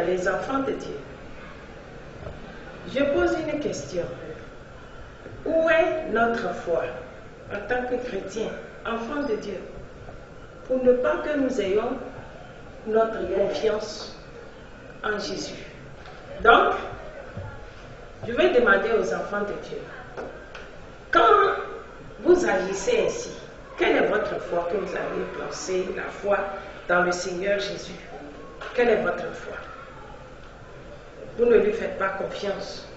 les enfants de Dieu, je pose une question. Où est notre foi en tant que chrétiens, enfants de Dieu, pour ne pas que nous ayons notre confiance en Jésus? Donc, je vais demander aux enfants de Dieu, quand vous agissez ainsi, quelle est votre foi que vous avez placée, la foi dans le Seigneur Jésus? Quelle est votre foi? Vous ne lui faites pas confiance.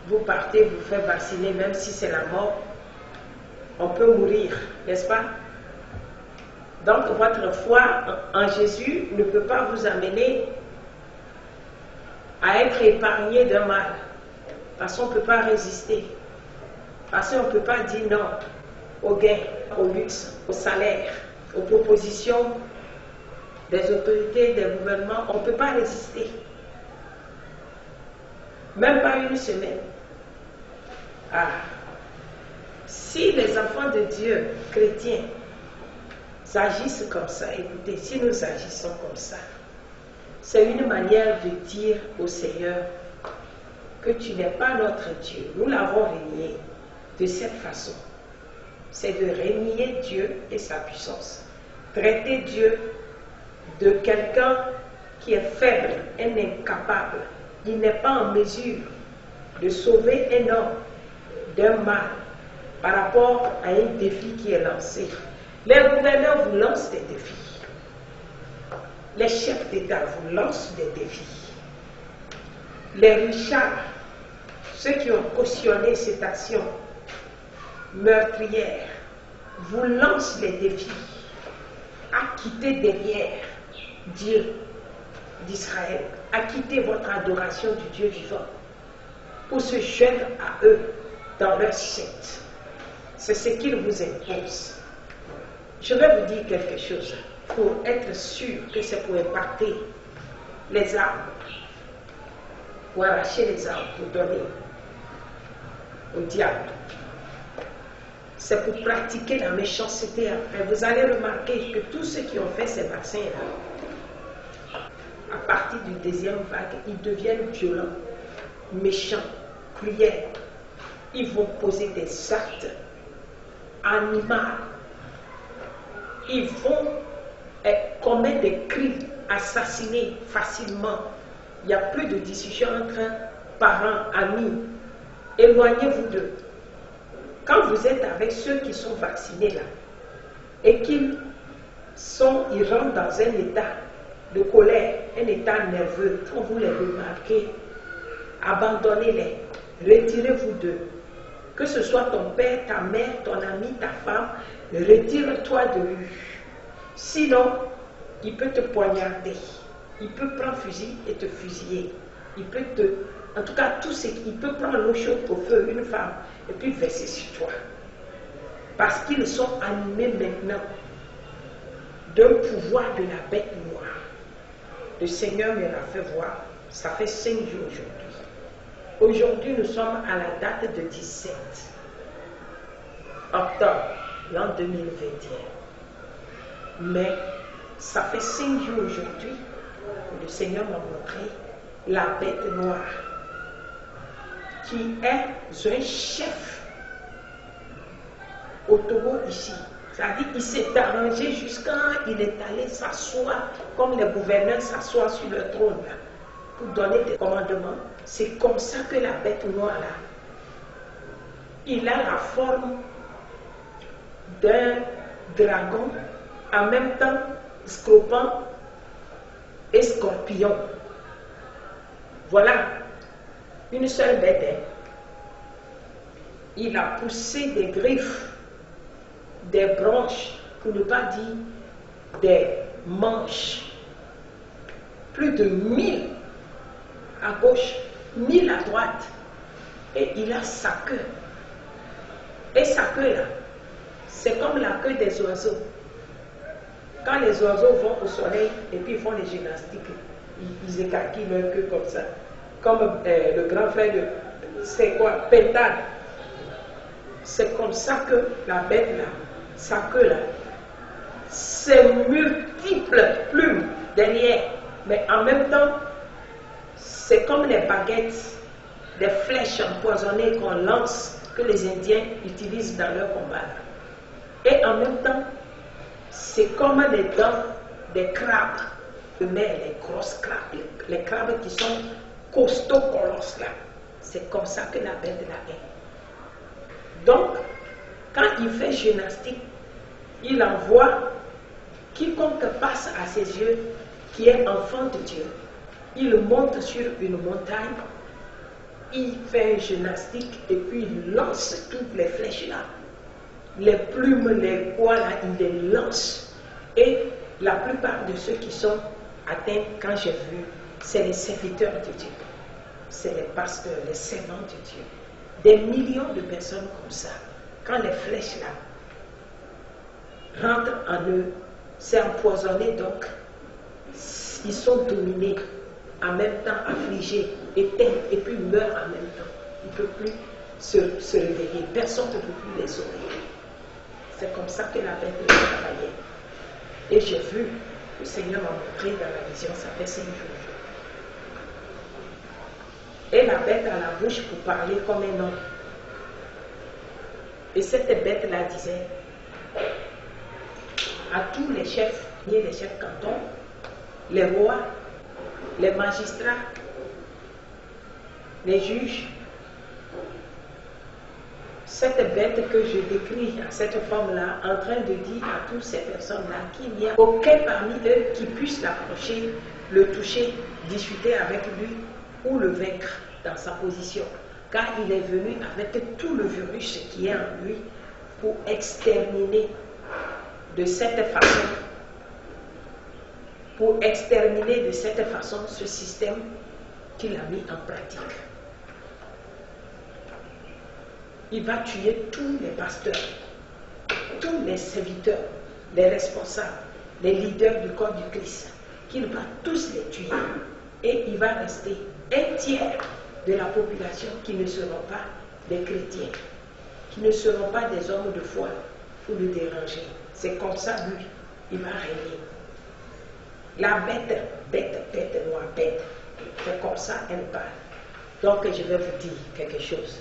Vous partez, vous faites vacciner, même si c'est la mort, on peut mourir, n'est-ce pas? Donc votre foi en Jésus ne peut pas vous amener à être épargné d'un mal, parce qu'on ne peut pas résister, parce qu'on ne peut pas dire non au gain, au luxe, au salaire, aux propositions des autorités, des gouvernements. On ne peut pas résister, même pas une semaine. Ah, si les enfants de Dieu chrétiens agissent comme ça, écoutez, si nous agissons comme ça, c'est une manière de dire au Seigneur que tu n'es pas notre Dieu. Nous l'avons renié de cette façon. C'est de renier Dieu et sa puissance. Traiter Dieu de quelqu'un qui est faible, un incapable. Il n'est pas en mesure de sauver un homme d'un mal par rapport à un défi qui est lancé. Les gouverneurs vous lancent des défis. Les chefs d'État vous lancent des défis. Les richards, ceux qui ont cautionné cette action meurtrière, vous lancent les défis à quitter derrière Dieu d'Israël, à quitter votre adoration du Dieu vivant pour se joindre à eux dans leur secte. C'est ce qu'ils vous imposent. Je vais vous dire quelque chose pour être sûr que c'est pour impacter les armes, pour arracher les armes, pour donner au diable. C'est pour pratiquer la méchanceté après. Vous allez remarquer que tous ceux qui ont fait ces vaccins-là, à partir du deuxième vague, ils deviennent violents, méchants, cruels. Ils vont poser des actes animaux. Ils vont commettre des crimes, assassiner facilement. Il n'y a plus de discussion entre parents, amis. Éloignez-vous d'eux. Quand vous êtes avec ceux qui sont vaccinés là, et qu'ils rentrent dans un état de colère, un état nerveux, quand vous les remarquez, abandonnez-les, retirez-vous d'eux. Que ce soit ton père, ta mère, ton ami, ta femme, retire-toi de lui. Sinon, il peut te poignarder. Il peut prendre fusil et te fusiller. Il peut te... En tout cas, tout ce qu'il peut prendre l'eau chaude au feu, une femme, et puis verser sur toi. Parce qu'ils sont animés maintenant d'un pouvoir de la bête noire. Le Seigneur me l'a fait voir. Ça fait 5 jours aujourd'hui. Aujourd'hui, nous sommes à la date de 17 octobre, l'an 2021. Mais ça fait 5 jours aujourd'hui que le Seigneur m'a montré la bête noire qui est un chef au Togo ici. C'est-à-dire qu'il s'est arrangé jusqu'à il est allé s'asseoir comme les gouverneurs s'assoient sur le trône là, pour donner des commandements. C'est comme ça que la bête noire là, il a la forme d'un dragon, en même temps scorpion et scorpion. Voilà, une seule bête. Hein. Il a poussé des griffes, des branches, pour ne pas dire des manches. Plus de 1000 à gauche, 1000 à droite. Et il a sa queue. Et sa queue là, c'est comme la queue des oiseaux. Quand les oiseaux vont au soleil et puis ils font les gymnastiques, ils écarquillent leur queue comme ça. Comme le grand frère de, c'est quoi, Pentade. C'est comme ça que la bête là, sa queue là, ses multiples plumes derrière Mais en même temps, c'est comme les baguettes, des flèches empoisonnées qu'on lance, que les Indiens utilisent dans leur combat. Et en même temps, c'est comme les dents des crabes de mer, les grosses crabes, les crabes qui sont costauds colosses là. C'est comme ça que la bête là est. Donc, quand il fait gymnastique, il envoie quiconque passe à ses yeux qui est enfant de Dieu. Il monte sur une montagne, il fait une gymnastique et puis il lance toutes les flèches là. Les plumes, les poids là, il les lance. Et la plupart de ceux qui sont atteints, quand j'ai vu, c'est les serviteurs de Dieu. C'est les pasteurs, les servants de Dieu. Des millions de personnes comme ça. Quand les flèches là rentrent en eux, c'est empoisonné donc. Ils sont dominés, en même temps affligés, éteints, et puis meurent en même temps. Ils ne peuvent plus se réveiller. Personne ne peut plus les sauver. C'est comme ça que la bête travaillait. Et j'ai vu, le Seigneur m'a montré dans la vision, ça fait 5 jours. Et la bête a la bouche pour parler comme un homme. Et cette bête-là disait à tous les chefs cantons, les rois, les magistrats, les juges, cette bête que je décris à cette femme-là, en train de dire à toutes ces personnes-là qu'il n'y a aucun parmi eux qui puisse l'approcher, le toucher, discuter avec lui ou le vaincre dans sa position. Car il est venu avec tout le virus qui est en lui pour exterminer de cette façon, ce système qu'il a mis en pratique. Il va tuer tous les pasteurs, tous les serviteurs, les responsables, les leaders du corps du Christ, qu'il va tous les tuer. Et il va rester un tiers de la population qui ne seront pas des chrétiens, qui ne seront pas des hommes de foi pour le déranger. C'est comme ça, lui, il va régner. La bête noire, bête, c'est comme ça elle parle. Donc je vais vous dire quelque chose.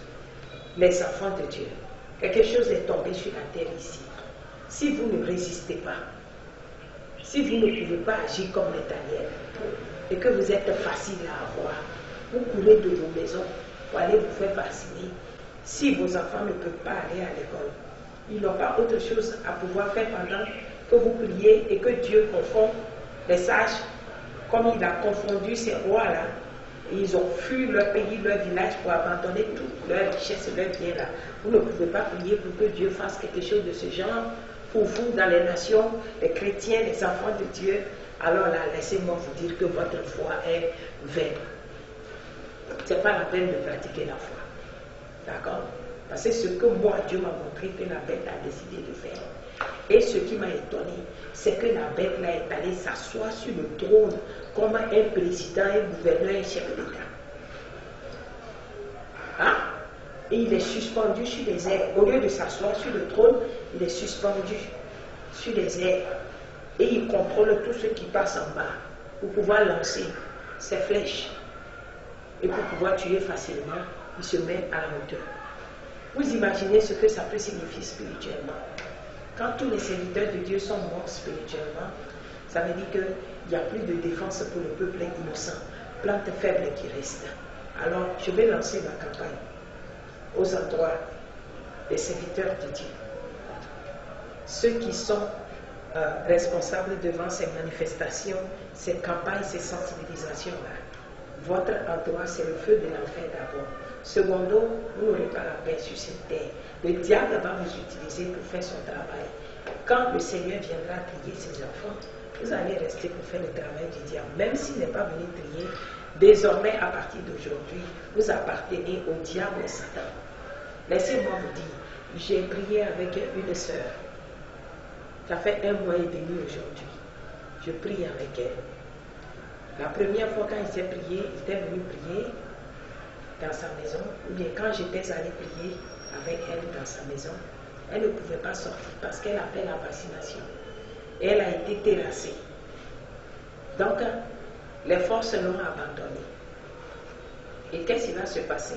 Les enfants de Dieu, quelque chose est tombé sur la terre ici. Si vous ne résistez pas, si vous ne pouvez pas agir comme les Daniel, et que vous êtes facile à avoir, vous courez de vos maisons pour aller vous faire vacciner. Si vos enfants ne peuvent pas aller à l'école, ils n'ont pas autre chose à pouvoir faire pendant que vous priez et que Dieu confond les sages, comme il a confondu ces rois-là. Ils ont fui leur pays, leur village pour abandonner toute leur richesse, leur bien là. Vous ne pouvez pas prier pour que Dieu fasse quelque chose de ce genre pour vous dans les nations, les chrétiens, les enfants de Dieu. Alors là, laissez-moi vous dire que votre foi est vaine. Ce n'est pas la peine de pratiquer la foi. D'accord? Parce que ce que moi, Dieu m'a montré que la bête a décidé de faire. Et ce qui m'a étonné, c'est que la bête là est allée s'asseoir sur le trône comme un président, un gouverneur, un chef d'État. Hein? Et il est suspendu sur les airs. Au lieu de s'asseoir sur le trône, il est suspendu sur les airs. Et il contrôle tout ce qui passe en bas pour pouvoir lancer ses flèches. Et pour pouvoir tuer facilement, il se met à la hauteur. Vous imaginez ce que ça peut signifier spirituellement. Quand tous les serviteurs de Dieu sont morts spirituellement, ça veut dire qu'il n'y a plus de défense pour le peuple innocent, plante faible qui reste. Alors, je vais lancer ma campagne aux endroits des serviteurs de Dieu. Ceux qui sont responsables devant ces manifestations, ces campagnes, ces sensibilisations-là. Votre endroit, c'est le feu de l'enfer d'abord. Secondo, vous n'aurez pas la paix sur cette terre. Le diable va vous utiliser pour faire son travail. Quand le Seigneur viendra trier ses enfants, vous allez rester pour faire le travail du diable. Même s'il n'est pas venu trier, désormais, à partir d'aujourd'hui, vous appartenez au diable et Satan. Laissez-moi vous dire, j'ai prié avec une sœur. Ça fait 1 mois et demi aujourd'hui. Je prie avec elle. La première fois quand il s'est prié, il était venu prier dans sa maison, ou bien quand j'étais allé prier avec elle dans sa maison, elle ne pouvait pas sortir parce qu'elle a fait la vaccination. Et elle a été terrassée. Donc, les forces l'ont abandonné. Et qu'est-ce qui va se passer?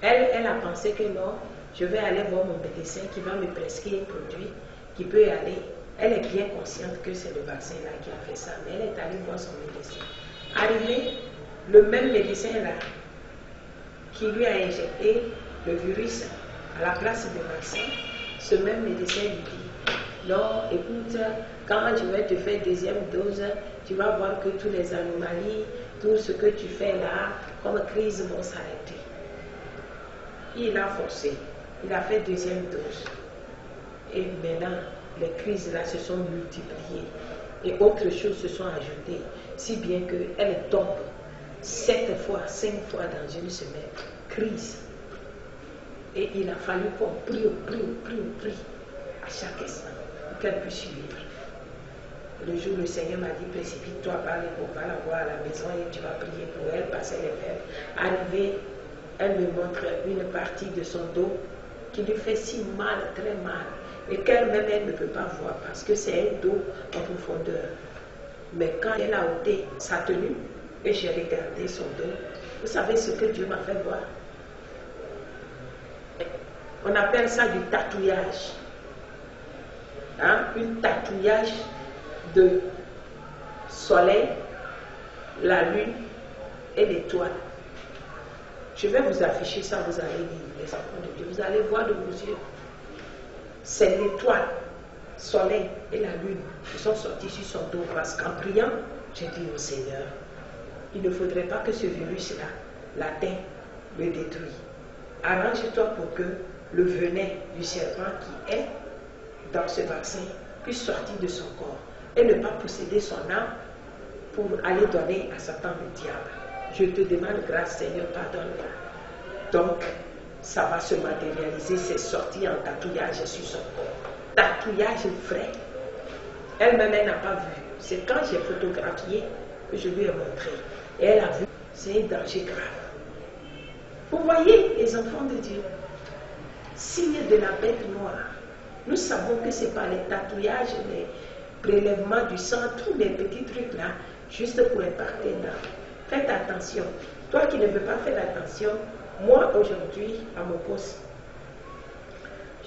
Elle a pensé que non, je vais aller voir mon médecin qui va me prescrire un produit qui peut aller. Elle est bien consciente que c'est le vaccin-là qui a fait ça, mais elle est allée voir son médecin. Arrivé, le même médecin-là qui lui a injecté le virus à la place du vaccin, ce même médecin lui dit, non, écoute, quand je vais te faire deuxième dose, tu vas voir que toutes les anomalies, tout ce que tu fais là, comme crise, vont s'arrêter. Il a forcé, il a fait deuxième dose. Et maintenant, les crises là se sont multipliées et autres choses se sont ajoutées, si bien qu'elle tombe 7 fois, 5 fois dans une semaine. Crise. Et il a fallu qu'on prie à chaque instant pour qu'elle puisse suivre. Le jour où le Seigneur m'a dit, précipite-toi, va la voir à la maison et tu vas prier pour elle parce qu'elle est faible. Arrivée, elle me montre une partie de son dos qui lui fait si mal, très mal, et qu'elle-même, elle ne peut pas voir parce que c'est un dos en profondeur. Mais quand elle a ôté sa tenue et j'ai regardé son dos, vous savez ce que Dieu m'a fait voir? On appelle ça du tatouage. Hein? Un tatouage de soleil, la lune et l'étoile. Je vais vous afficher ça, vous allez lire, les enfants de Dieu. Vous allez voir de vos yeux. C'est l'étoile, soleil et la lune qui sont sortis sur son dos. Parce qu'en priant, j'ai dit au Seigneur, il ne faudrait pas que ce virus-là l'atteint, le détruit. Arrange-toi pour que le venin du serpent qui est dans ce vaccin puisse sortir de son corps et ne pas posséder son âme pour aller donner à Satan le diable. Je te demande grâce, Seigneur, pardonne-la. Donc, ça va se matérialiser, c'est sorti en tatouage sur son corps. Tatouage vrai. Elle-même, elle n'a pas vu. C'est quand j'ai photographié que je lui ai montré. Et elle a vu, c'est un danger grave. Vous voyez, les enfants de Dieu, signe de la bête noire. Nous savons que ce n'est pas les tatouages, les prélèvements du sang, tous les petits trucs là, juste pour impacter l'âme. Faites attention. Toi qui ne veux pas faire attention, moi aujourd'hui, à mon poste,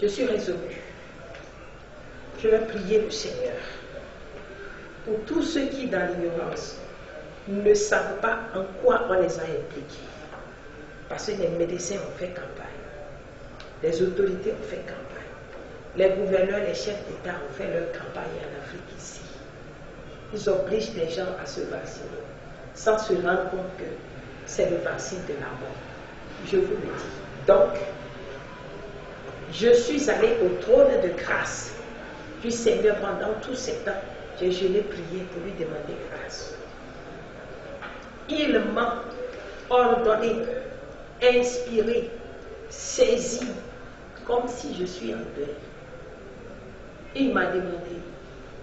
je suis résolue. Je vais prier le Seigneur pour tous ceux qui, dans l'ignorance, ne savent pas en quoi on les a impliqués. Parce que les médecins ont fait campagne, les autorités ont fait campagne, les gouverneurs, les chefs d'État ont fait leur campagne en Afrique ici. Ils obligent les gens à se vacciner, sans se rendre compte que c'est le vaccin de la mort. Je vous le dis. Donc, je suis allée au trône de grâce du Seigneur pendant tout ce temps. Je l'ai prié pour lui demander grâce. Il m'a ordonné, inspiré, saisi, comme si je suis en deuil. Il m'a demandé,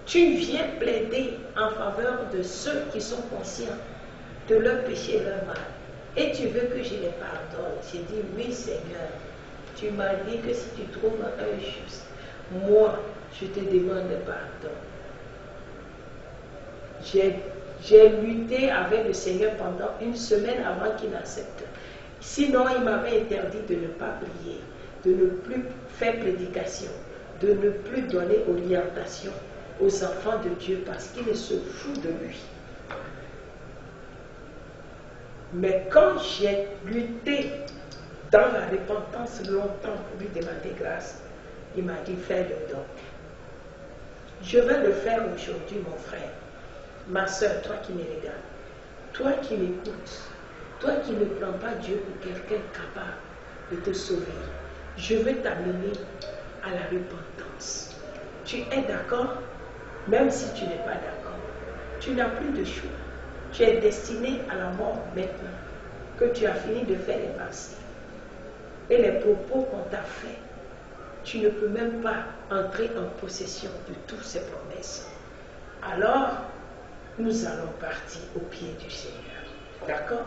tu viens plaider en faveur de ceux qui sont conscients de leur péché et leur mal. Et tu veux que je les pardonne? J'ai dit, oui Seigneur, tu m'as dit que si tu trouves un juste, moi, je te demande pardon. J'ai lutté avec le Seigneur pendant une semaine avant qu'il accepte. Sinon, il m'avait interdit de ne pas prier, de ne plus faire prédication, de ne plus donner orientation aux enfants de Dieu parce qu'il se fout de lui. Mais quand j'ai lutté dans la repentance longtemps pour lui demander grâce, il m'a dit, fais-le donc. Je vais le faire aujourd'hui, mon frère, ma soeur, toi qui me regardes, toi qui m'écoutes, toi qui ne prends pas Dieu pour quelqu'un capable de te sauver. Je veux t'amener à la repentance. Tu es d'accord? Même si tu n'es pas d'accord, tu n'as plus de choix. Tu es destiné à la mort maintenant que tu as fini de faire les vaccins. Et les propos qu'on t'a fait, tu ne peux même pas entrer en possession de toutes ces promesses. Alors, nous allons partir au pied du Seigneur. D'accord?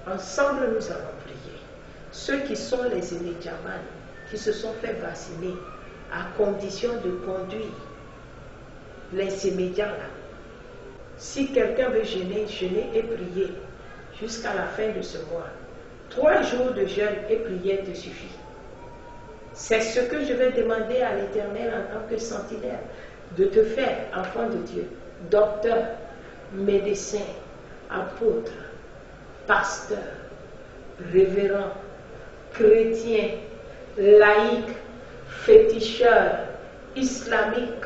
Ensemble, nous allons prier. Ceux qui sont les Émédiamans, qui se sont fait vacciner, à condition de conduire les immédiats là, Si quelqu'un veut jeûner et prier jusqu'à la fin de ce mois. 3 jours de jeûne et prière te suffit. C'est ce que je vais demander à l'Éternel en tant que sentinelle, de te faire, enfant de Dieu, docteur, médecin, apôtre, pasteur, révérend, chrétien, laïque, féticheur, islamique.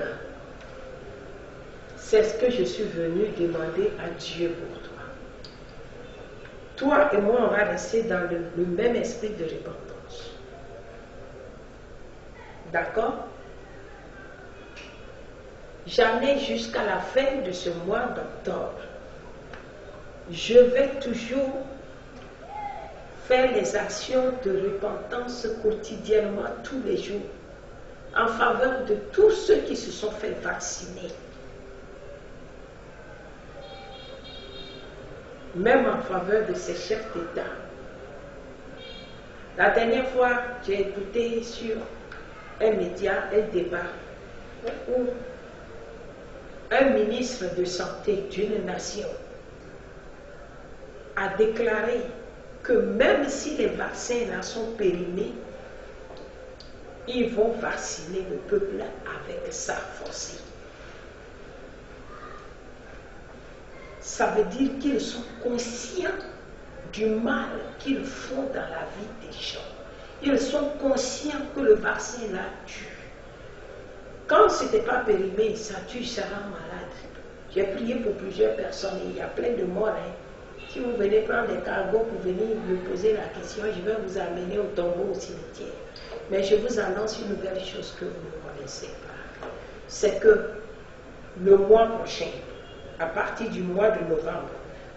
C'est ce que je suis venu demander à Dieu pour toi. Toi et moi, on va rester dans le même esprit de repentance. D'accord? Jamais jusqu'à la fin de ce mois d'octobre, je vais toujours faire les actions de repentance quotidiennement, tous les jours, en faveur de tous ceux qui se sont fait vacciner. Même en faveur de ces chefs d'État. La dernière fois, j'ai écouté sur un média, un débat, où un ministre de santé d'une nation a déclaré que même si les vaccins là sont périmés, ils vont vacciner le peuple avec sa force. Ça veut dire qu'ils sont conscients du mal qu'ils font dans la vie des gens. Ils sont conscients que le vaccin là tue. Quand ce n'était pas périmé, ça tue, ça rend malade. J'ai prié pour plusieurs personnes et il y a plein de morts. Si vous venez prendre des cargos pour venir me poser la question, je vais vous amener au tombeau, au cimetière. Mais je vous annonce une nouvelle chose que vous ne connaissez pas. C'est que le mois prochain, à partir du mois de novembre,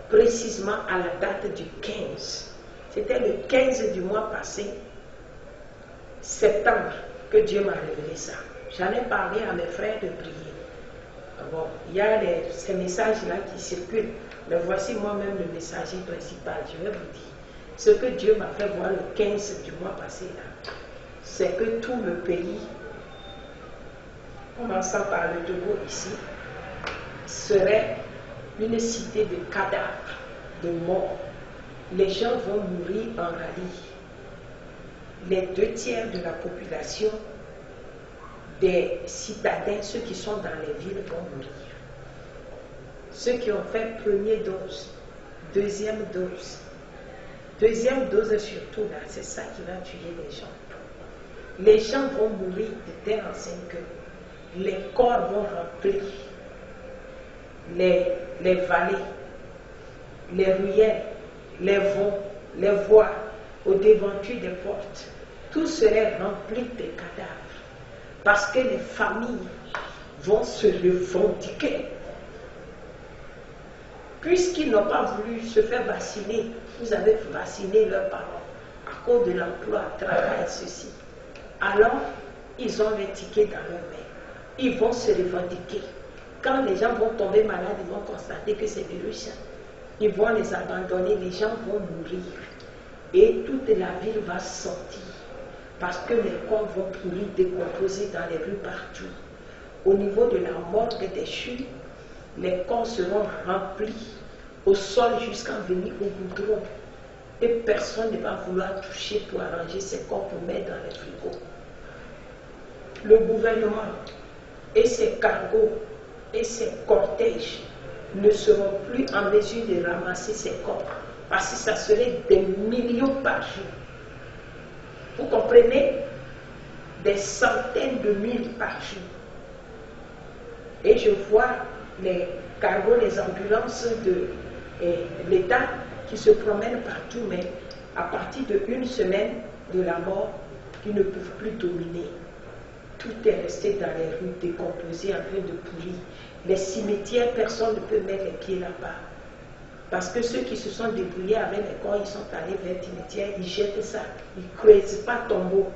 précisément à la date du 15, c'était le 15 du mois passé, septembre, que Dieu m'a révélé ça. J'en ai parlé à mes frères de prier. Bon, il y a ces messages-là qui circulent, mais voici moi-même le messager principal. Je vais vous dire, ce que Dieu m'a fait voir le 15 du mois passé, là, c'est que tout le pays, commençant par le Togo ici, serait une cité de cadavres, de morts. Les gens vont mourir en rallye. Les 2 tiers de la population des citadins, ceux qui sont dans les villes, vont mourir. Ceux qui ont fait première dose, deuxième dose surtout, là, c'est ça qui va tuer les gens. Les gens vont mourir de telle enseigne que les corps vont remplir les vallées, les ruelles, les vents, les voies, au devanture des portes. Tout serait rempli de cadavres. Parce que les familles vont se revendiquer. Puisqu'ils n'ont pas voulu se faire vacciner, vous avez vacciné leurs parents à cause de l'emploi, travail, ceci. Alors, ils ont les tickets dans leurs mains. Ils vont se revendiquer. Quand les gens vont tomber malades, ils vont constater que c'est virus. Ils vont les abandonner, les gens vont mourir. Et toute la ville va sortir. Parce que les corps vont pourrir, décomposer dans les rues partout. Au niveau de la morgue des CHU, les corps seront remplis au sol jusqu'à venir au goudron. Et personne ne va vouloir toucher pour arranger ces corps pour mettre dans les frigos. Le gouvernement et ses cargos et ses cortèges ne seront plus en mesure de ramasser ces corps parce que ça serait des millions par jour. Vous comprenez? Des centaines de mille par jour. Et je vois les cargos, les ambulances de l'État qui se promènent partout, mais à partir d'1 semaine de la mort, ils ne peuvent plus dominer. Tout est resté dans les rues, décomposé, en train de pourrir. Les cimetières, personne ne peut mettre les pieds là-bas. Parce que ceux qui se sont débrouillés avec les corps, ils sont allés vers le cimetière, ils jettent ça, ils ne creusent pas tombeau.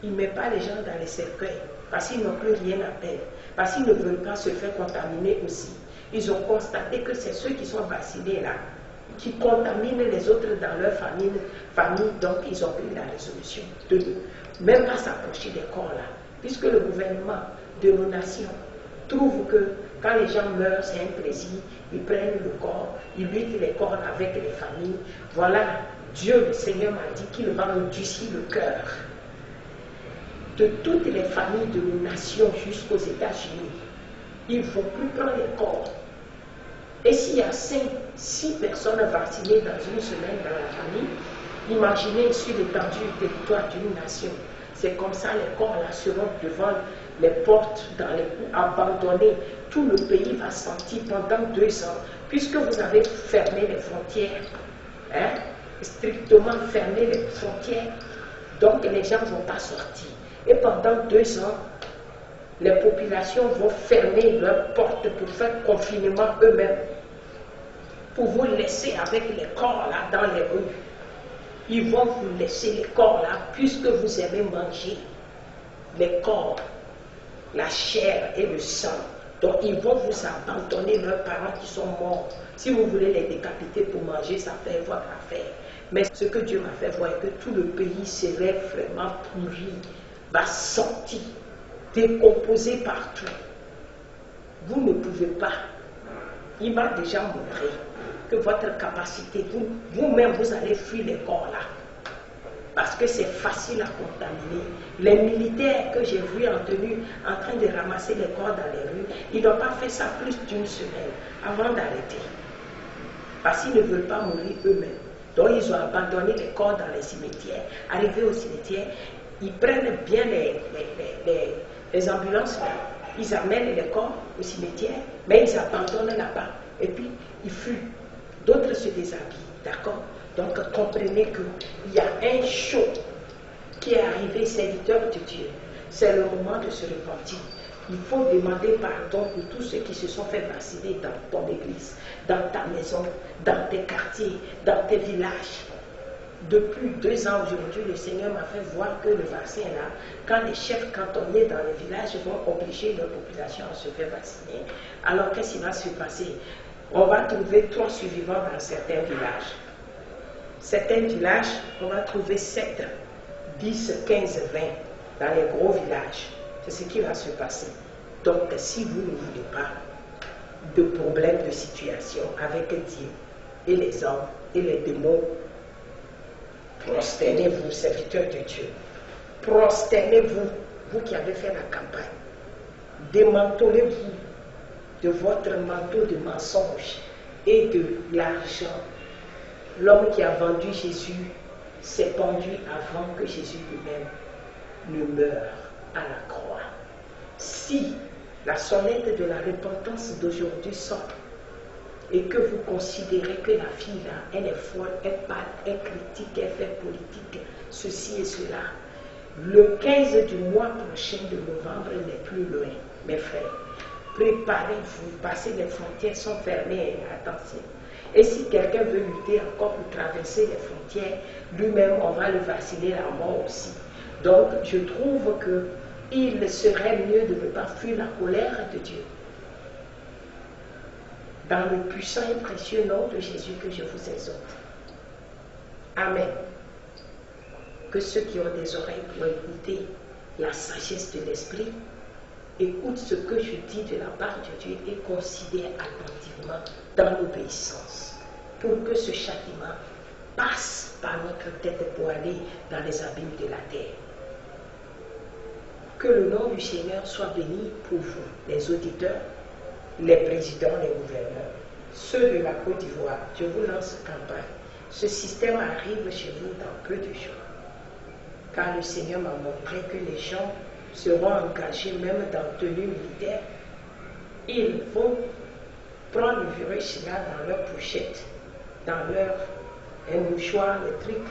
Ils ne mettent pas les gens dans les cercueils, parce qu'ils n'ont plus rien à perdre, parce qu'ils ne veulent pas se faire contaminer aussi. Ils ont constaté que c'est ceux qui sont vaccinés là, qui contaminent les autres dans leur famille, donc ils ont pris la résolution de ne même pas s'approcher des corps là, puisque le gouvernement de nos nations trouve que Quand les gens meurent, c'est un plaisir. Ils prennent le corps, ils huilent les corps avec les familles. Voilà, Dieu, le Seigneur m'a dit qu'il va endurcir le cœur de toutes les familles de nos nations jusqu'aux États-Unis. Ils ne vont plus prendre les corps. Et s'il y a 5-6 personnes vaccinées dans une semaine dans la famille, imaginez sur l'étendue du territoire d'une nation. C'est comme ça, les corps là seront devant les portes, dans les coups, abandonnés. Tout le pays va sentir pendant 2 ans, puisque vous avez fermé les frontières, hein, strictement fermé les frontières, donc les gens ne vont pas sortir. Et pendant 2 ans, les populations vont fermer leurs portes pour faire confinement eux-mêmes, pour vous laisser avec les corps là dans les rues. Ils vont vous laisser les corps là, puisque vous aimez manger les corps, la chair et le sang. Donc ils vont vous abandonner leurs parents qui sont morts. Si vous voulez les décapiter pour manger, ça fait votre affaire. Mais ce que Dieu m'a fait voir est que tout le pays serait vraiment pourri, va sortir, décomposé partout. Vous ne pouvez pas. Il m'a déjà montré que votre capacité, vous-même, vous allez fuir les corps là. Parce que c'est facile à contaminer. Les militaires que j'ai vus en tenue, en train de ramasser les corps dans les rues, ils n'ont pas fait ça plus d'1 semaine avant d'arrêter. Parce qu'ils ne veulent pas mourir eux-mêmes. Donc ils ont abandonné les corps dans les cimetières. Arrivés au cimetière, ils prennent bien les ambulances là. Ils amènent les corps au cimetière, mais ils abandonnent là-bas. Et puis ils fuient. D'autres se déshabillent. D'accord? Donc comprenez qu'il y a un choc qui est arrivé, serviteur de Dieu. C'est le moment de se repentir. Il faut demander pardon pour tous ceux qui se sont fait vacciner dans ton église, dans ta maison, dans tes quartiers, dans tes villages. Depuis 2 ans aujourd'hui, le Seigneur m'a fait voir que le vaccin là, quand les chefs cantonniers dans les villages vont obliger leur population à se faire vacciner, alors qu'est-ce qui va se passer? On va trouver 3 survivants dans certains villages. Certains villages, on va trouver 7, 10, 15, 20 dans les gros villages. C'est ce qui va se passer. Donc, si vous ne voulez pas de problème de situation avec Dieu et les hommes et les démons, prosternez-vous, serviteurs de Dieu. Prosternez-vous, vous qui avez fait la campagne. Démantelez-vous de votre manteau de mensonge et de l'argent. L'homme qui a vendu Jésus s'est pendu avant que Jésus lui-même ne meure à la croix. Si la sonnette de la repentance d'aujourd'hui sonne et que vous considérez que la fille là, elle est folle, elle parle, elle critique, elle fait politique, ceci et cela, le 15 du mois prochain de novembre n'est plus loin, mes frères. Préparez-vous, parce que les frontières sont fermées, attention. Et si quelqu'un veut lutter encore pour traverser les frontières, lui-même, on va le vacciner à mort aussi. Donc, je trouve qu'il serait mieux de ne pas fuir la colère de Dieu. Dans le puissant et précieux nom de Jésus que je vous exhorte. Amen. Que ceux qui ont des oreilles pour écouter la sagesse de l'Esprit écoutent ce que je dis de la part de Dieu et considèrent attentivement dans l'obéissance pour que ce châtiment passe par notre tête pour aller dans les abîmes de la terre. Que le nom du Seigneur soit béni pour vous, les auditeurs, les présidents, les gouverneurs, ceux de la Côte d'Ivoire. Je vous lance campagne. Ce système arrive chez vous dans peu de jours. Car le Seigneur m'a montré que les gens seront engagés même dans tenue militaire. Ils vont prendre le virus là dans leur pochette, dans leur mouchoir, les trucs,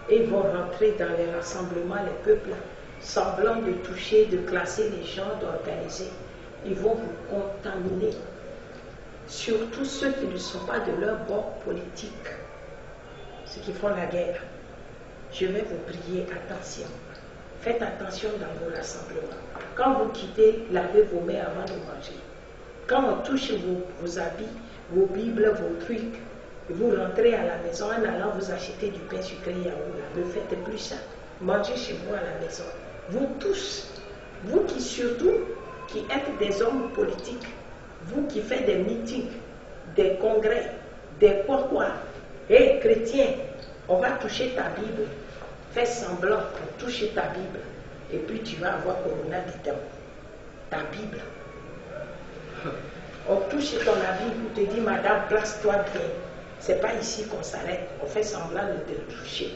et ils vont rentrer dans les rassemblements, les peuples, semblant de toucher, de classer les gens, d'organiser. Ils vont vous contaminer. Surtout ceux qui ne sont pas de leur bord politique, ceux qui font la guerre. Je vais vous prier, attention. Faites attention dans vos rassemblements. Quand vous quittez, lavez vos mains avant de manger. Quand on touche vos habits, vos bibles, vos trucs, vous rentrez à la maison en allant vous acheter du pain sucré yaourt. Ne faites plus ça. Mangez chez vous à la maison. Vous tous, vous qui surtout, qui êtes des hommes politiques, Vous qui faites des meetings, des congrès, des quoi. Hé, chrétien, on va toucher ta Bible. Fais semblant pour toucher ta Bible. Et puis tu vas avoir corona dedans. Ta Bible. On touche ton avis pour te dire, madame, place-toi bien. C'est pas ici qu'on s'arrête. On fait semblant de te toucher.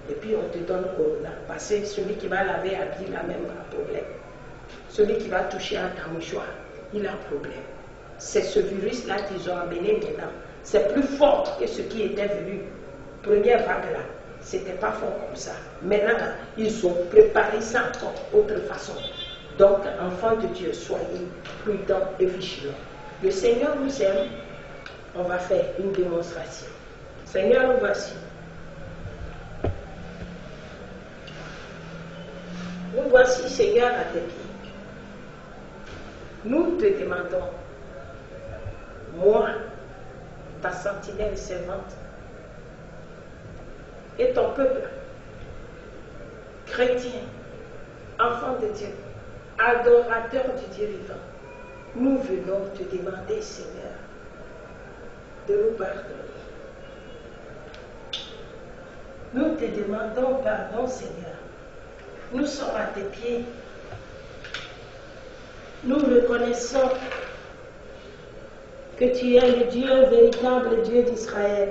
Et puis on te donne corona. Parce que celui qui va laver habillé n'a même pas de problème. Celui qui va toucher à ta mouchoir, il a un problème. C'est ce virus-là qu'ils ont amené maintenant. C'est plus fort que ce qui était venu. Première vague là, c'était pas fort comme ça. Maintenant, ils ont préparé ça encore autre façon. Donc, enfants de Dieu, soyez prudents et vigilants. Le Seigneur nous aime. On va faire une démonstration. Seigneur, nous voici. Nous voici, Seigneur, à tes pieds. Nous te demandons, moi, ta sentinelle servante, et ton peuple, chrétien, enfant de Dieu, adorateur du Dieu vivant, nous venons te demander, Seigneur, de nous pardonner. Nous te demandons pardon, Seigneur. Nous sommes à tes pieds. Nous reconnaissons que tu es le Dieu, véritable Dieu d'Israël,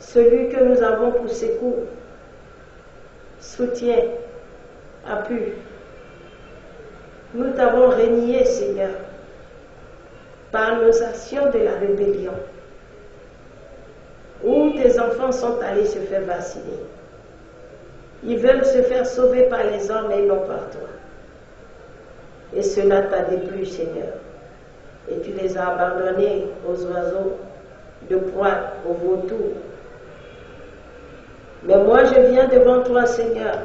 celui que nous avons pour secours, soutien, appui. Nous t'avons renié, Seigneur, par nos actions de la rébellion, où tes enfants sont allés se faire vacciner. Ils veulent se faire sauver par les hommes et non par toi. Et cela t'a déplu, Seigneur. Et tu les as abandonnés aux oiseaux de proie, aux vautours. Mais moi, je viens devant toi, Seigneur,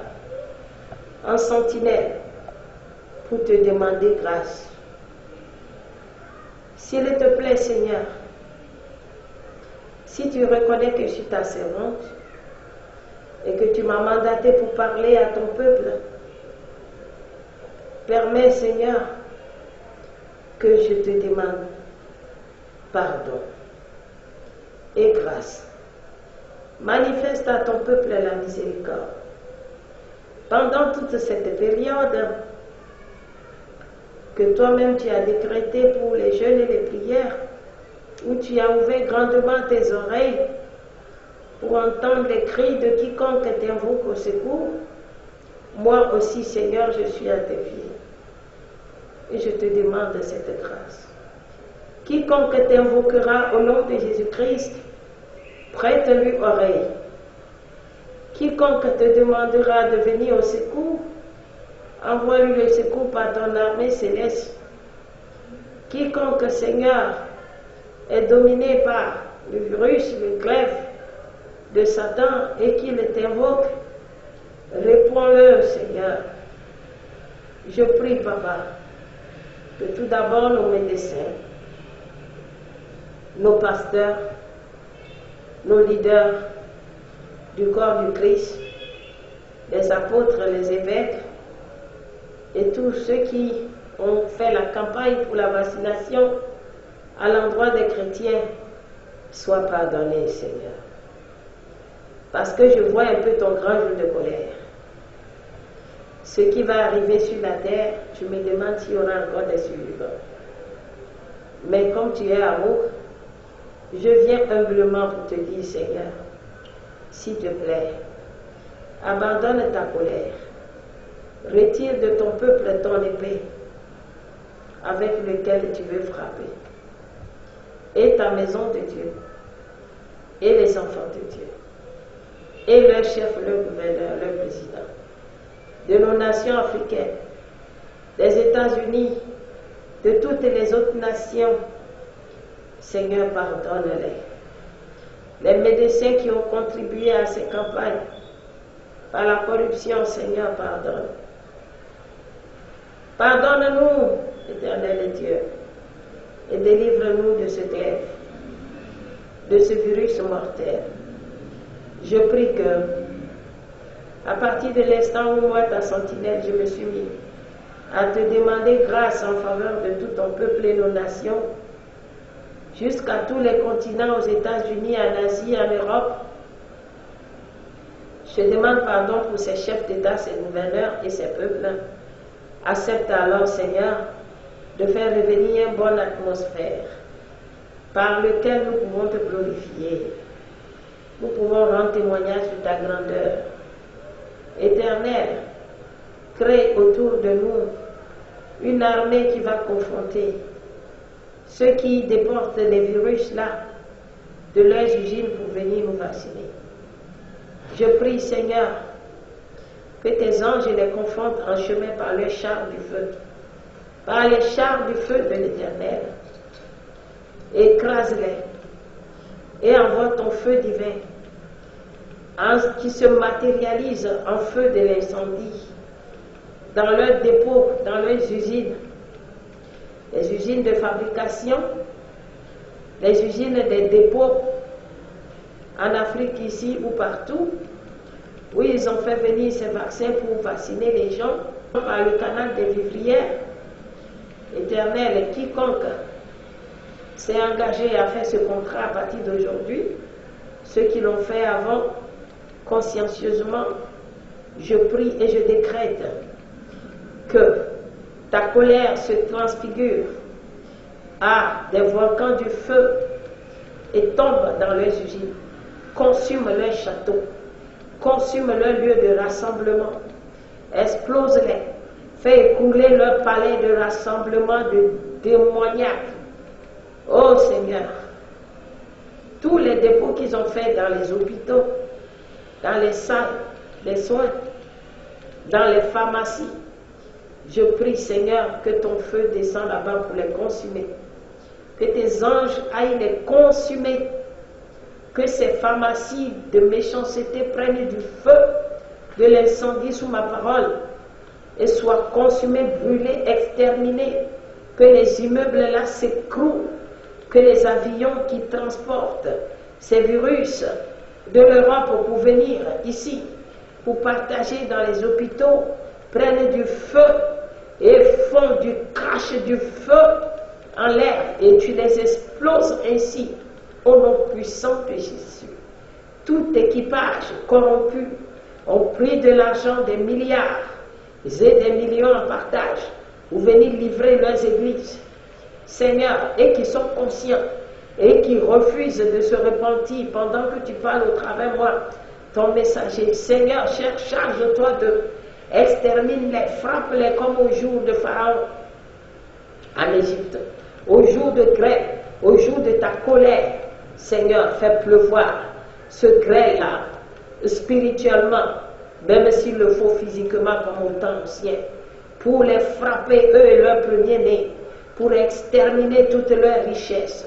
en sentinelle, pour te demander grâce. S'il te plaît, Seigneur, si tu reconnais que je suis ta servante et que tu m'as mandaté pour parler à ton peuple, permets, Seigneur, que je te demande pardon et grâce. Manifeste à ton peuple la miséricorde. Pendant toute cette période que toi-même tu as décrété pour les jeûnes et les prières, où tu as ouvert grandement tes oreilles pour entendre les cris de quiconque t'invoque au secours, moi aussi, Seigneur, je suis à tes pieds. Et je te demande cette grâce. Quiconque t'invoquera au nom de Jésus-Christ, prête-lui oreille. Quiconque te demandera de venir au secours, envoie-lui le secours par ton armée céleste. Quiconque, Seigneur, est dominé par le virus, le glaive de Satan et qu'il t'invoque, réponds-le, Seigneur. Je prie, Papa, que tout d'abord nos médecins, nos pasteurs, nos leaders du corps du Christ, les apôtres, les évêques et tous ceux qui ont fait la campagne pour la vaccination à l'endroit des chrétiens soient pardonnés, Seigneur. Parce que je vois un peu ton grand jour de colère. Ce qui va arriver sur la terre, je me demande s'il y aura encore des survivants. Mais comme tu es amour, je viens humblement pour te dire, Seigneur, s'il te plaît, abandonne ta colère, retire de ton peuple ton épée avec laquelle tu veux frapper, et ta maison de Dieu, et les enfants de Dieu, et leur chef, leur gouverneur, leur président, de nos nations africaines, des États-Unis, de toutes les autres nations. Seigneur, pardonne-les. Les médecins qui ont contribué à ces campagnes par la corruption, Seigneur, pardonne. Pardonne-nous, éternel Dieu, et délivre-nous de ce glaive, de ce virus mortel. Je prie que, à partir de l'instant où moi, ta sentinelle, je me suis mis à te demander grâce en faveur de tout ton peuple et nos nations, jusqu'à tous les continents, aux États-Unis, en Asie, en Europe. Je demande pardon pour ces chefs d'État, ces gouverneurs et ces peuples. Accepte alors, Seigneur, de faire revenir une bonne atmosphère par laquelle nous pouvons te glorifier. Nous pouvons rendre témoignage de ta grandeur. Éternel, crée autour de nous une armée qui va confronter ceux qui déportent les virus là de leurs usines pour venir nous vacciner. Je prie, Seigneur, que tes anges les confrontent en chemin par les chars du feu, par les chars du feu de l'Éternel. Écrase-les et envoie ton feu divin qui se matérialise en feu de l'incendie dans leurs dépôts, dans leurs usines, les usines de fabrication, les usines des dépôts en Afrique ici ou partout, où ils ont fait venir ces vaccins pour vacciner les gens par le canal des vivrières. Éternel, quiconque s'est engagé à faire ce contrat à partir d'aujourd'hui, ceux qui l'ont fait avant, consciencieusement, je prie et je décrète que ta colère se transfigure à des volcans du feu et tombe dans leurs usines, consume leurs châteaux, consume leurs lieux de rassemblement, explose-les, fait écouler leur palais de rassemblement de démoniaques. Oh Seigneur, tous les dépôts qu'ils ont faits dans les hôpitaux, dans les salles, les soins, dans les pharmacies, je prie Seigneur que ton feu descende là-bas pour les consumer, que tes anges aillent les consumer, que ces pharmacies de méchanceté prennent du feu, de l'incendie sous ma parole, et soient consumées, brûlées, exterminées, que les immeubles là s'écroulent, que les avions qui transportent ces virus de l'Europe pour venir ici, pour partager dans les hôpitaux, prennent du feu et font du crash du feu en l'air, et tu les exploses ainsi au nom puissant de Jésus. Tout équipage corrompu ont pris de l'argent, des milliards et des millions en partage pour venir livrer leurs églises, Seigneur, et qui sont conscients et qui refusent de se repentir pendant que tu parles au travers de moi, ton messager. Seigneur, charge-toi d'eux, extermine-les, frappe-les comme au jour de Pharaon en Égypte, au jour de grêle, au jour de ta colère. Seigneur, fais pleuvoir ce grêle-là, spirituellement, même s'il le faut physiquement comme au temps ancien, pour les frapper, eux et leurs premiers-nés, pour exterminer toutes leurs richesses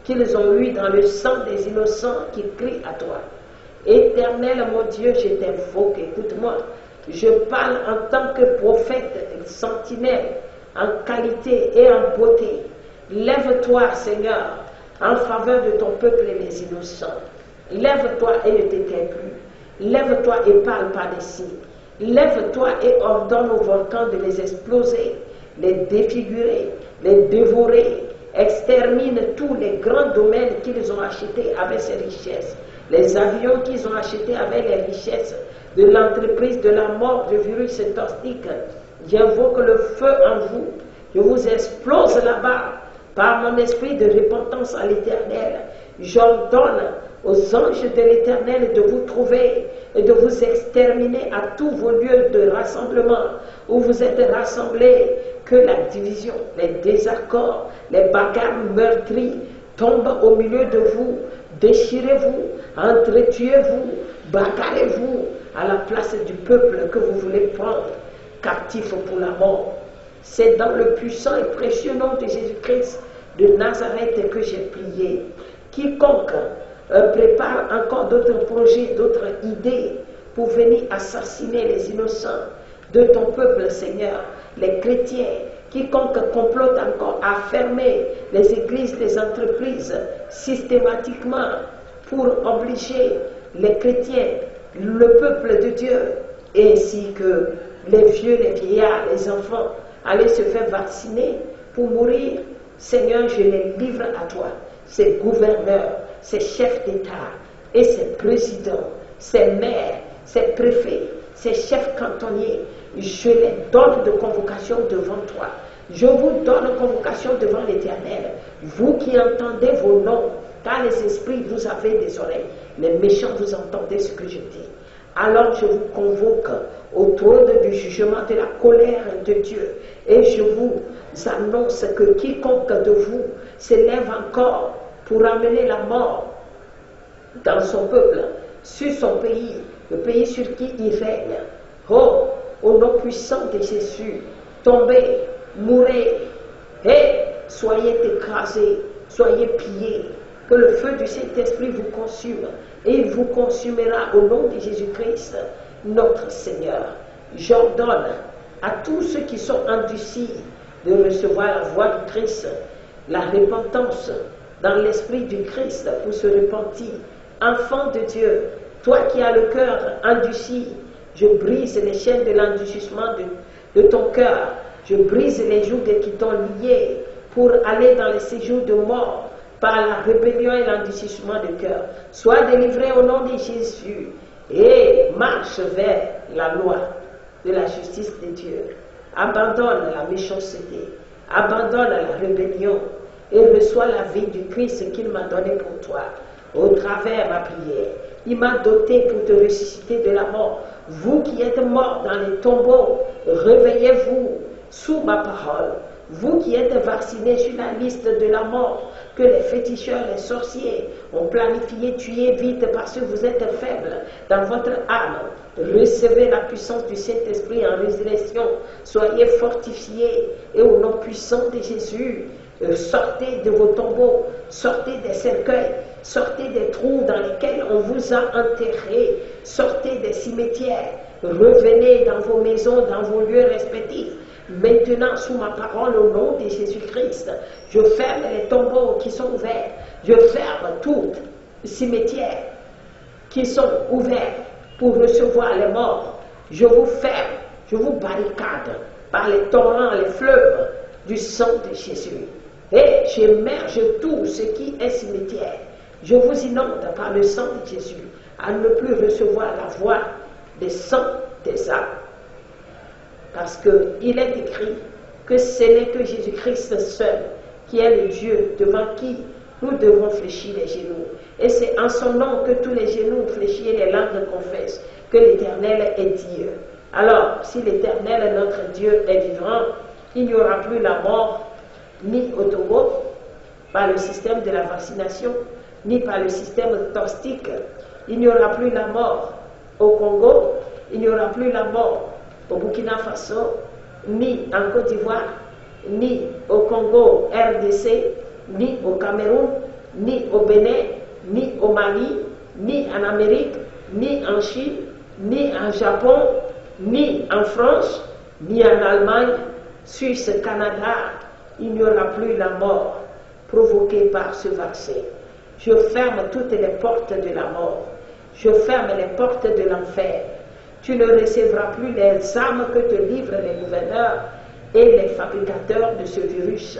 qu'ils ont eues dans le sang des innocents qui crient à toi. Éternel, mon Dieu, je t'invoque, écoute-moi. Je parle en tant que prophète, sentinelle, en qualité et en beauté. Lève-toi, Seigneur, en faveur de ton peuple et des innocents. Lève-toi et ne t'éteins plus. Lève-toi et parle par des signes. Lève-toi et ordonne aux volcans de les exploser, les défigurer, les dévorer. Extermine tous les grands domaines qu'ils ont achetés avec ces richesses. Les avions qu'ils ont achetés avec les richesses de l'entreprise de la mort du virus toxique. J'invoque le feu en vous. Je vous explose là-bas par mon esprit de repentance à l'Éternel. J'ordonne aux anges de l'Éternel de vous trouver et de vous exterminer à tous vos lieux de rassemblement où vous êtes rassemblés, que la division, les désaccords, les bagarres meurtries tombent au milieu de vous. Déchirez-vous, entretuez-vous, bagarrez-vous à la place du peuple que vous voulez prendre captif pour la mort. C'est dans le puissant et précieux nom de Jésus-Christ de Nazareth que j'ai prié. Quiconque prépare encore d'autres projets, d'autres idées pour venir assassiner les innocents de ton peuple, Seigneur, les chrétiens, quiconque complote encore à fermer les églises, les entreprises systématiquement pour obliger les chrétiens, le peuple de Dieu, ainsi que les vieux, les vieillards, les enfants, aller se faire vacciner pour mourir. Seigneur, je les livre à toi, ces gouverneurs, ces chefs d'État et ces présidents, ces maires, ces préfets, ces chefs cantonniers. Je les donne de convocation devant toi. Je vous donne convocation devant l'Éternel. Vous qui entendez vos noms, car les esprits, vous avez des oreilles. Les méchants, vous entendez ce que je dis. Alors je vous convoque au trône du jugement de la colère de Dieu. Et je vous annonce que quiconque de vous s'élève encore pour amener la mort dans son peuple, sur son pays, le pays sur qui il règne. Oh, au nom puissant de Jésus, tombez, mourez, et soyez écrasés, soyez pillés. Que le feu du Saint-Esprit vous consume, et il vous consumera au nom de Jésus-Christ, notre Seigneur. J'ordonne à tous ceux qui sont endurcis de recevoir la voix du Christ, la repentance dans l'esprit du Christ pour se repentir. Enfant de Dieu, toi qui as le cœur endurci, je brise les chaînes de l'endurcissement de ton cœur. Je brise les jougs qui t'ont lié pour aller dans les séjours de mort par la rébellion et l'endurcissement de cœur. Sois délivré au nom de Jésus et marche vers la loi de la justice de Dieu. Abandonne la méchanceté, abandonne la rébellion et reçois la vie du Christ qu'il m'a donné pour toi. Au travers ma prière, il m'a doté pour te ressusciter de la mort. Vous qui êtes morts dans les tombeaux, réveillez-vous sous ma parole. Vous qui êtes vaccinés sur la liste de la mort, que les féticheurs, les sorciers ont planifié, tuer vite parce que vous êtes faibles dans votre âme. Recevez la puissance du Saint-Esprit en résurrection. Soyez fortifiés et au nom puissant de Jésus, sortez de vos tombeaux, sortez des cercueils, sortez des trous dans lesquels on vous a enterrés, sortez des cimetières, revenez dans vos maisons, dans vos lieux respectifs. Maintenant, sous ma parole, au nom de Jésus-Christ, je ferme les tombeaux qui sont ouverts, je ferme tous les cimetières qui sont ouverts pour recevoir les morts. Je vous ferme, je vous barricade par les torrents, les fleuves du sang de Jésus. Et j'émerge tout ce qui est cimetière. Je vous inonde par le sang de Jésus à ne plus recevoir la voix des sangs des âmes. Parce qu'il est écrit que ce n'est que Jésus-Christ seul qui est le Dieu devant qui nous devons fléchir les genoux. Et c'est en son nom que tous les genoux fléchissent et les langues confessent que l'Éternel est Dieu. Alors, si l'Éternel, notre Dieu, est vivant, il n'y aura plus la mort, ni au Togo, par le système de la vaccination, ni par le système toxique. Il n'y aura plus la mort au Congo, il n'y aura plus la mort au Burkina Faso, ni en Côte d'Ivoire, ni au Congo RDC, ni au Cameroun, ni au Bénin, ni au Mali, ni en Amérique, ni en Chine, ni en Japon, ni en France, ni en Allemagne, Suisse, Canada. Il n'y aura plus la mort provoquée par ce vaccin. Je ferme toutes les portes de la mort. Je ferme les portes de l'enfer. Tu ne recevras plus les armes que te livrent les gouverneurs et les fabricateurs de ce virus,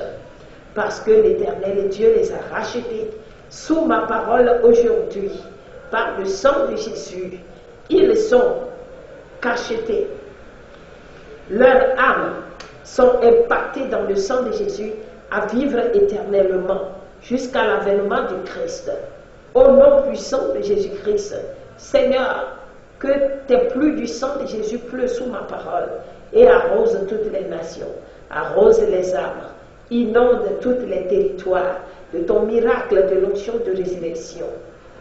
parce que l'Éternel Dieu les a rachetés sous ma parole aujourd'hui, par le sang de Jésus. Ils sont cachetés. Leurs âmes sont impactées dans le sang de Jésus à vivre éternellement jusqu'à l'avènement du Christ. Au nom puissant de Jésus-Christ, Seigneur, que tes pluies du sang de Jésus pleuvent sous ma parole et arrose toutes les nations, arrose les âmes, inonde tous les territoires de ton miracle de l'onction de résurrection,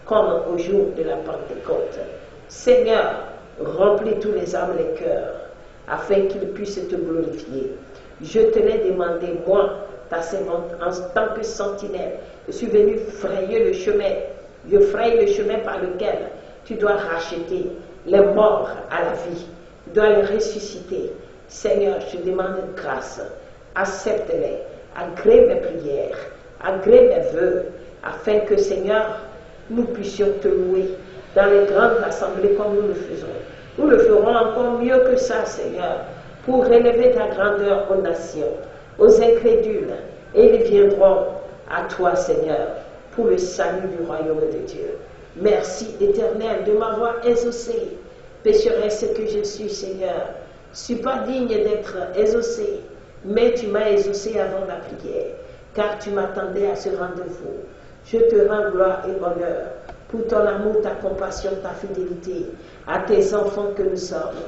comme au jour de la Pentecôte. Seigneur, remplis tous les âmes, les cœurs, afin qu'ils puissent te glorifier. Je te l'ai demandé, moi, ta servante, en tant que sentinelle. Je suis venu frayer le chemin. Je fraye le chemin par lequel tu dois racheter les morts à la vie. Tu dois les ressusciter. Seigneur, je demande grâce. Accepte-les. Agrée mes prières. Agrée mes vœux. Afin que, Seigneur, nous puissions te louer dans les grandes assemblées comme nous le faisons. Nous le ferons encore mieux que ça, Seigneur. pour révéler ta grandeur aux nations, aux incrédules, et ils viendront à toi, Seigneur, pour le salut du royaume de Dieu. Merci, Éternel, de m'avoir exaucé. Pécheresse que je suis, Seigneur. Je ne suis pas digne d'être exaucé, mais tu m'as exaucé avant la prière, car tu m'attendais à ce rendez-vous. Je te rends gloire et honneur pour ton amour, ta compassion, ta fidélité à tes enfants que nous sommes.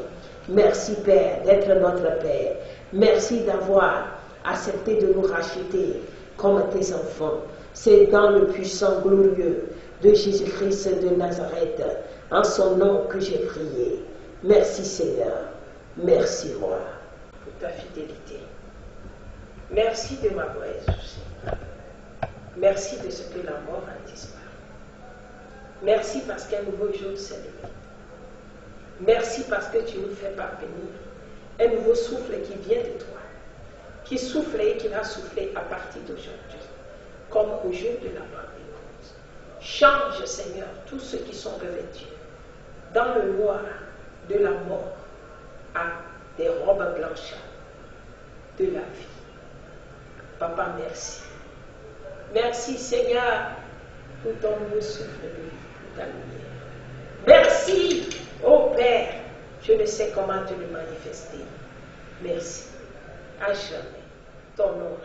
Merci, Père, d'être notre Père. Merci d'avoir accepté de nous racheter comme tes enfants. C'est dans le puissant, glorieux de Jésus-Christ de Nazareth, en son nom que j'ai prié. Merci, Seigneur. Merci, Roi, pour ta fidélité. Merci de m'avoir exaucé. Merci de ce que la mort a disparu. Merci parce qu'un nouveau jour s'est levé. Merci parce que tu nous fais parvenir un nouveau souffle qui vient de toi, qui souffle et qui va souffler à partir d'aujourd'hui, comme au jour de la Pentecôte. Change, Seigneur, tous ceux qui sont revêtus dans le noir de la mort à des robes blanches de la vie. Papa, merci. Merci, Seigneur, pour ton nouveau souffle de vie, pour ta lumière. Merci, ô Père, je ne sais comment te le manifester. Merci. À jamais, ton nom.